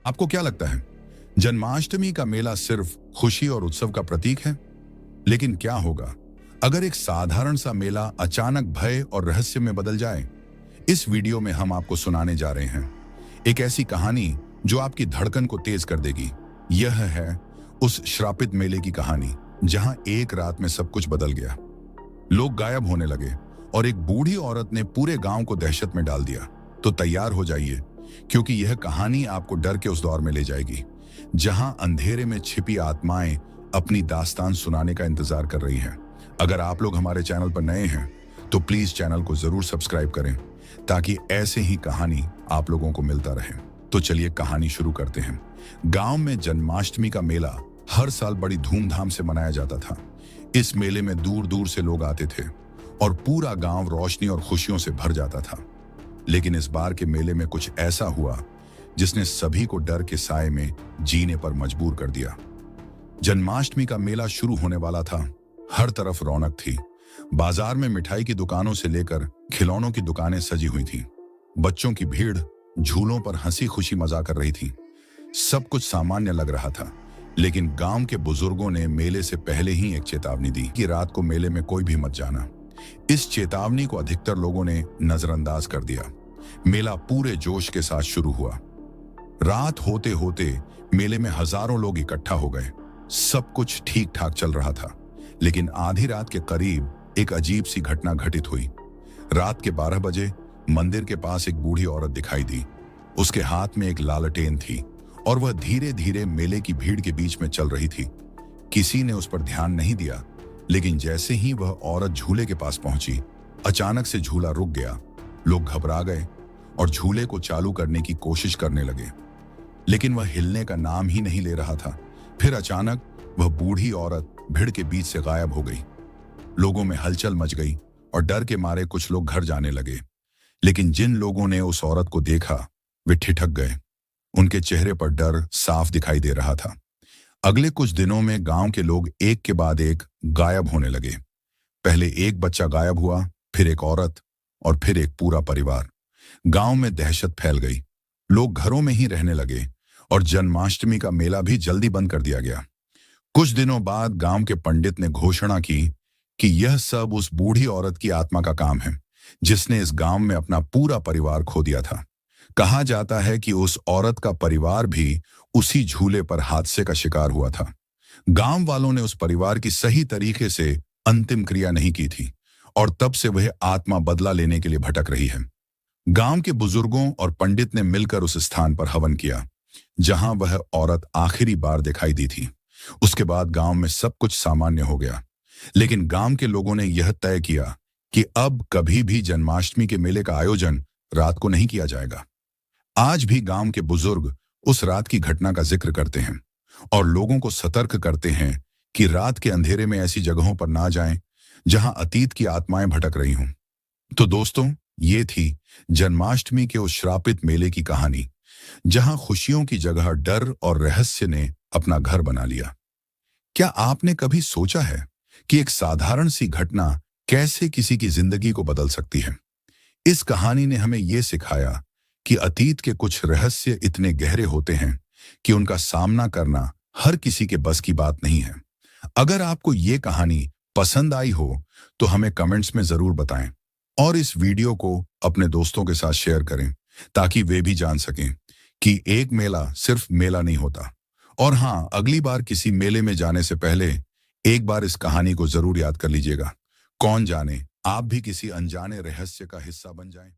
आपको क्या लगता है, जन्माष्टमी का मेला सिर्फ खुशी और उत्सव का प्रतीक है? लेकिन क्या होगा अगर एक साधारण सा मेला अचानक भय और रहस्य में बदल जाए? इस वीडियो में हम आपको सुनाने जा रहे हैं एक ऐसी कहानी जो आपकी धड़कन को तेज कर देगी। यह है उस श्रापित मेले की कहानी जहां एक रात में सब कुछ बदल गया। लोग गायब होने लगे और एक बूढ़ी औरत ने पूरे गांव को दहशत में डाल दिया। तो तैयार हो जाइए, क्योंकि यह कहानी आपको डर के उस दौर में ले जाएगी जहां अंधेरे में छिपी आत्माएं अपनी दास्तान सुनाने का इंतजार कर रही हैं। अगर आप लोग हमारे चैनल पर नए हैं तो प्लीज चैनल को जरूर सब्सक्राइब करें ताकि ऐसे ही कहानी आप लोगों को मिलता रहे। तो चलिए कहानी शुरू करते हैं। गांव में जन्माष्टमी का मेला हर साल बड़ी धूमधाम से मनाया जाता था। इस मेले में दूर दूर से लोग आते थे और पूरा गांव रोशनी और खुशियों से भर जाता था। लेकिन इस बार के मेले में कुछ ऐसा हुआ जिसने सभी को डर के साए में जीने पर मजबूर कर दिया। जन्माष्टमी का मेला शुरू होने वाला था। हर तरफ रौनक थी। बाजार में मिठाई की दुकानों से लेकर खिलौनों की दुकानें सजी हुई थीं। बच्चों की भीड़ झूलों पर हंसी खुशी मजा कर रही थी। सब कुछ सामान्य लग रहा था, लेकिन गांव के बुजुर्गों ने मेले से पहले ही एक चेतावनी दी कि रात को मेले में कोई भी मत जाना। इस चेतावनी को अधिकतर लोगों ने नजरअंदाज कर दिया। मेला पूरे जोश के साथ शुरू हुआ। रात होते होते मेले में हजारों लोग इकट्ठा हो गए। सब कुछ ठीक ठाक चल रहा था, लेकिन आधी रात के करीब एक अजीब सी घटना घटित हुई। रात के 12 बजे मंदिर के पास एक बूढ़ी औरत दिखाई दी। उसके हाथ में एक लालटेन थी और वह धीरे धीरे मेले की भीड़ के बीच में चल रही थी। किसी ने उस पर ध्यान नहीं दिया, लेकिन जैसे ही वह औरत झूले के पास पहुंची, अचानक से झूला रुक गया। लोग घबरा गए और झूले को चालू करने की कोशिश करने लगे, लेकिन वह हिलने का नाम ही नहीं ले रहा था। फिर अचानक वह बूढ़ी औरत भीड़ के बीच से गायब हो गई। लोगों में हलचल मच गई और डर के मारे कुछ लोग घर जाने लगे। लेकिन जिन लोगों ने उस औरत को देखा वे ठिठक गए। उनके चेहरे पर डर साफ दिखाई दे रहा था। अगले कुछ दिनों में गांव के लोग एक के बाद एक गायब होने लगे। पहले एक बच्चा गायब हुआ, फिर एक औरत और फिर एक पूरा परिवार। गांव में दहशत फैल गई। लोग घरों में ही रहने लगे और जन्माष्टमी का मेला भी जल्दी बंद कर दिया गया। कुछ दिनों बाद गांव के पंडित ने घोषणा की कि यह सब उस बूढ़ी औरत की आत्मा का काम है जिसने इस गांव में अपना पूरा परिवार खो दिया था। कहा जाता है कि उस औरत का परिवार भी उसी झूले पर हादसे का शिकार हुआ था। गांव वालों ने उस परिवार की सही तरीके से अंतिम क्रिया नहीं की थी और तब से वह आत्मा बदला लेने के लिए भटक रही है। गांव के बुजुर्गों और पंडित ने मिलकर उस स्थान पर हवन किया जहां वह औरत आखिरी बार दिखाई दी थी। उसके बाद गांव में सब कुछ सामान्य हो गया, लेकिन गांव के लोगों ने यह तय किया कि अब कभी भी जन्माष्टमी के मेले का आयोजन रात को नहीं किया जाएगा। आज भी गांव के बुजुर्ग उस रात की घटना का जिक्र करते हैं और लोगों को सतर्क करते हैं कि रात के अंधेरे में ऐसी जगहों पर ना जाएं जहां अतीत की आत्माएं भटक रही हों। तो दोस्तों, ये थी जन्माष्टमी के उस श्रापित मेले की कहानी जहां खुशियों की जगह डर और रहस्य ने अपना घर बना लिया। क्या आपने कभी सोचा है कि एक साधारण सी घटना कैसे किसी की जिंदगी को बदल सकती है? इस कहानी ने हमें यह सिखाया कि अतीत के कुछ रहस्य इतने गहरे होते हैं कि उनका सामना करना हर किसी के बस की बात नहीं है। अगर आपको ये कहानी पसंद आई हो तो हमें कमेंट्स में जरूर बताएं और इस वीडियो को अपने दोस्तों के साथ शेयर करें ताकि वे भी जान सकें कि एक मेला सिर्फ मेला नहीं होता। और हाँ, अगली बार किसी मेले में जाने से पहले एक बार इस कहानी को जरूर याद कर लीजिएगा। कौन जाने आप भी किसी अनजाने रहस्य का हिस्सा बन जाएं।